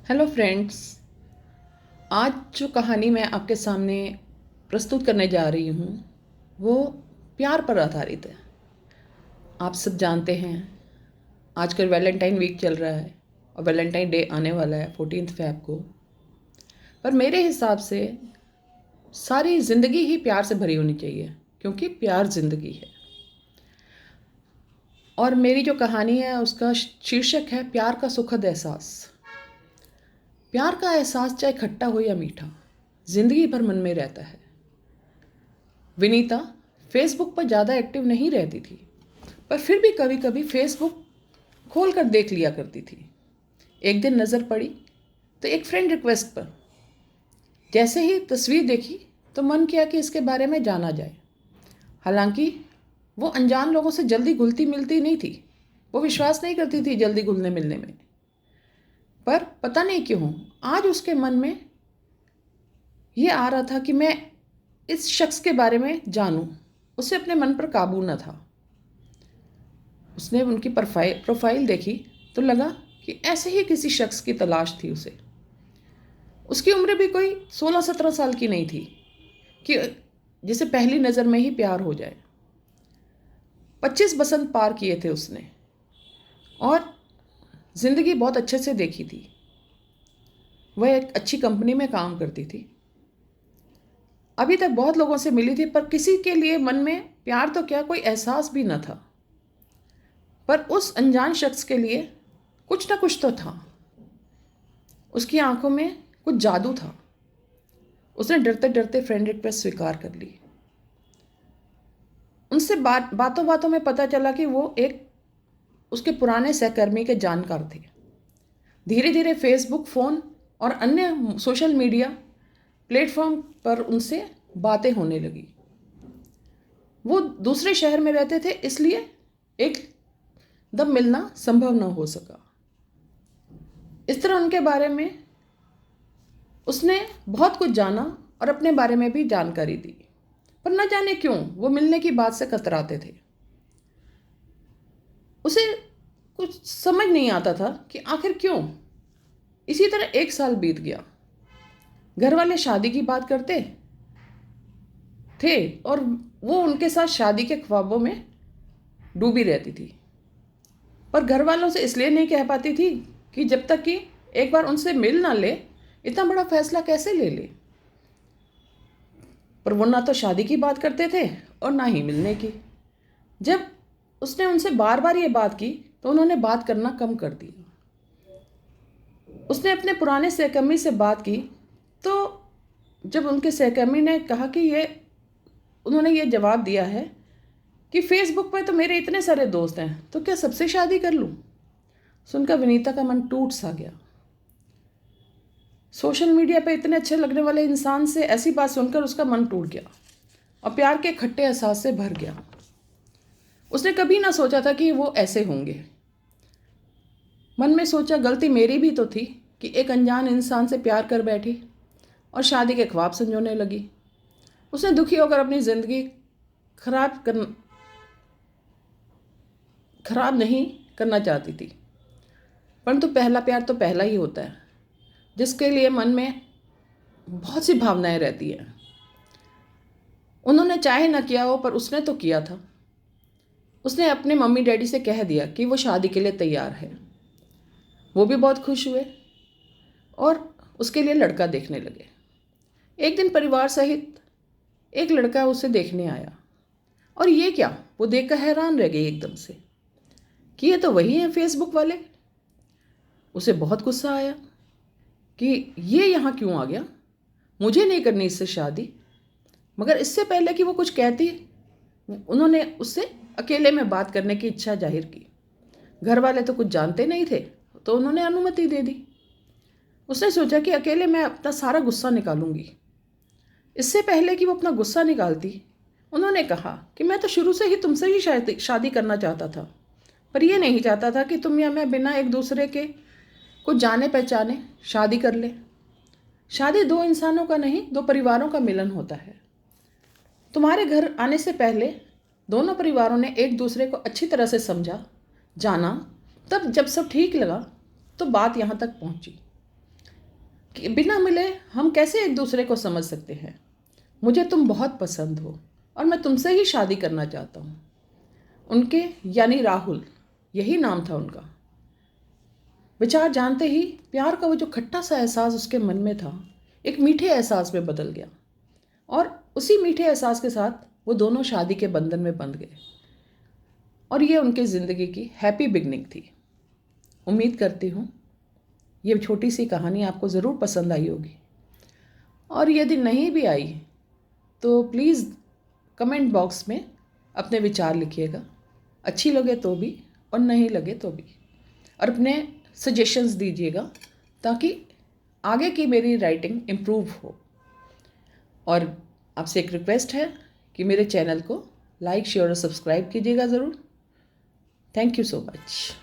Hello friends. आज जो कहानी मैं आपके सामने प्रस्तुत करने जा रही हूँ वो प्यार पर आधारित है। आप सब जानते हैं आजकल वैलेंटाइन वीक चल रहा है और वैलेंटाइन डे आने वाला है 14 फ़रवरी को। पर मेरे हिसाब से सारी ज़िंदगी ही प्यार से भरी होनी चाहिए, क्योंकि प्यार ज़िंदगी है। और मेरी जो कहानी है उसका शीर्षक है प्यार का सुखद एहसास। प्यार का एहसास चाहे खट्टा हो या मीठा, ज़िंदगी भर मन में रहता है। विनीता फेसबुक पर ज़्यादा एक्टिव नहीं रहती थी, पर फिर भी कभी कभी फेसबुक खोल कर देख लिया करती थी। एक दिन नज़र पड़ी तो एक फ्रेंड रिक्वेस्ट पर। जैसे ही तस्वीर देखी तो मन किया कि इसके बारे में जाना जाए। हालांकि वो अनजान लोगों से जल्दी घुलती मिलती नहीं थी, वो विश्वास नहीं करती थी जल्दी घुलने मिलने में। पर पता नहीं क्यों आज उसके मन में ये आ रहा था कि मैं इस शख्स के बारे में जानूं। उसे अपने मन पर काबू न था। उसने उनकी प्रोफाइल देखी तो लगा कि ऐसे ही किसी शख्स की तलाश थी उसे। उसकी उम्र भी कोई 16-17 साल की नहीं थी कि जिसे पहली नज़र में ही प्यार हो जाए। 25 बसंत पार किए थे उसने और ज़िंदगी बहुत अच्छे से देखी थी। वह एक अच्छी कंपनी में काम करती थी। अभी तक बहुत लोगों से मिली थी, पर किसी के लिए मन में प्यार तो क्या, कोई एहसास भी न था। पर उस अनजान शख्स के लिए कुछ ना कुछ तो था। उसकी आंखों में कुछ जादू था। उसने डरते डरते फ्रेंड रिक्वेस्ट स्वीकार कर ली। उनसे बातों बातों में पता चला कि वो एक उसके पुराने सहकर्मी के जानकार थे। धीरे धीरे फेसबुक, फ़ोन और अन्य सोशल मीडिया प्लेटफॉर्म पर उनसे बातें होने लगी। वो दूसरे शहर में रहते थे, इसलिए एक दम मिलना संभव न हो सका। इस तरह उनके बारे में उसने बहुत कुछ जाना और अपने बारे में भी जानकारी दी। पर न जाने क्यों वो मिलने की बात से कतराते थे। उसे कुछ समझ नहीं आता था कि आखिर क्यों। इसी तरह एक साल बीत गया। घर वाले शादी की बात करते थे और वो उनके साथ शादी के ख्वाबों में डूबी रहती थी। पर घर वालों से इसलिए नहीं कह पाती थी कि जब तक कि एक बार उनसे मिल ना ले, इतना बड़ा फैसला कैसे ले ले। पर वो ना तो शादी की बात करते थे और ना ही मिलने की। जब उसने उनसे बार बार ये बात की तो उन्होंने बात करना कम कर दिया। उसने अपने पुराने सहकर्मी से बात की तो जब उनके सहकर्मी ने कहा कि उन्होंने ये जवाब दिया है कि फेसबुक पर तो मेरे इतने सारे दोस्त हैं, तो क्या सबसे शादी कर लूँ। सुनकर विनीता का मन टूट सा गया। सोशल मीडिया पे इतने अच्छे लगने वाले इंसान से ऐसी बात सुनकर उसका मन टूट गया और प्यार के खट्टे एहसास से भर गया। उसने कभी ना सोचा था कि वो ऐसे होंगे। मन में सोचा, गलती मेरी भी तो थी कि एक अनजान इंसान से प्यार कर बैठी और शादी के ख्वाब संजोने लगी। उसने दुखी होकर अपनी ज़िंदगी खराब नहीं करना चाहती थी। परंतु पहला प्यार तो पहला ही होता है, जिसके लिए मन में बहुत सी भावनाएं रहती हैं। उन्होंने चाहे ना किया हो, पर उसने तो किया था। उसने अपने मम्मी डैडी से कह दिया कि वो शादी के लिए तैयार है। वो भी बहुत खुश हुए और उसके लिए लड़का देखने लगे। एक दिन परिवार सहित एक लड़का उसे देखने आया और ये क्या, वो देखकर हैरान रह गई एकदम से कि ये तो वही है फेसबुक वाले। उसे बहुत गुस्सा आया कि ये यहाँ क्यों आ गया, मुझे नहीं करनी इससे शादी। मगर इससे पहले कि वो कुछ कहती, उन्होंने उससे अकेले में बात करने की इच्छा जाहिर की। घर वाले तो कुछ जानते नहीं थे, तो उन्होंने अनुमति दे दी। उसने सोचा कि अकेले मैं अपना सारा गुस्सा निकालूंगी। इससे पहले कि वो अपना गुस्सा निकालती, उन्होंने कहा कि मैं तो शुरू से ही तुमसे ही शादी करना चाहता था, पर यह नहीं चाहता था कि तुम या मैं बिना एक दूसरे के कुछ जाने पहचाने शादी कर ले। शादी दो इंसानों का नहीं, दो परिवारों का मिलन होता है। तुम्हारे घर आने से पहले दोनों परिवारों ने एक दूसरे को अच्छी तरह से समझा, जाना। तब जब सब ठीक लगा तो बात यहाँ तक पहुँची। कि बिना मिले हम कैसे एक दूसरे को समझ सकते हैं। मुझे तुम बहुत पसंद हो और मैं तुमसे ही शादी करना चाहता हूँ। उनके यानी राहुल, यही नाम था उनका, विचार जानते ही प्यार का वो जो खट्टा सा एहसास उसके मन में था एक मीठे एहसास में बदल गया, और उसी मीठे एहसास के साथ वो दोनों शादी के बंधन में बंध गए, और ये उनकी ज़िंदगी की हैप्पी बिगनिंग थी। उम्मीद करती हूँ ये छोटी सी कहानी आपको ज़रूर पसंद आई होगी, और यदि नहीं भी आई तो प्लीज़ कमेंट बॉक्स में अपने विचार लिखिएगा, अच्छी लगे तो भी और नहीं लगे तो भी, और अपने सजेशंस दीजिएगा ताकि आगे की मेरी राइटिंग इम्प्रूव हो। और आपसे एक रिक्वेस्ट है कि मेरे चैनल को लाइक, शेयर और सब्सक्राइब कीजिएगा ज़रूर। Thank you so much.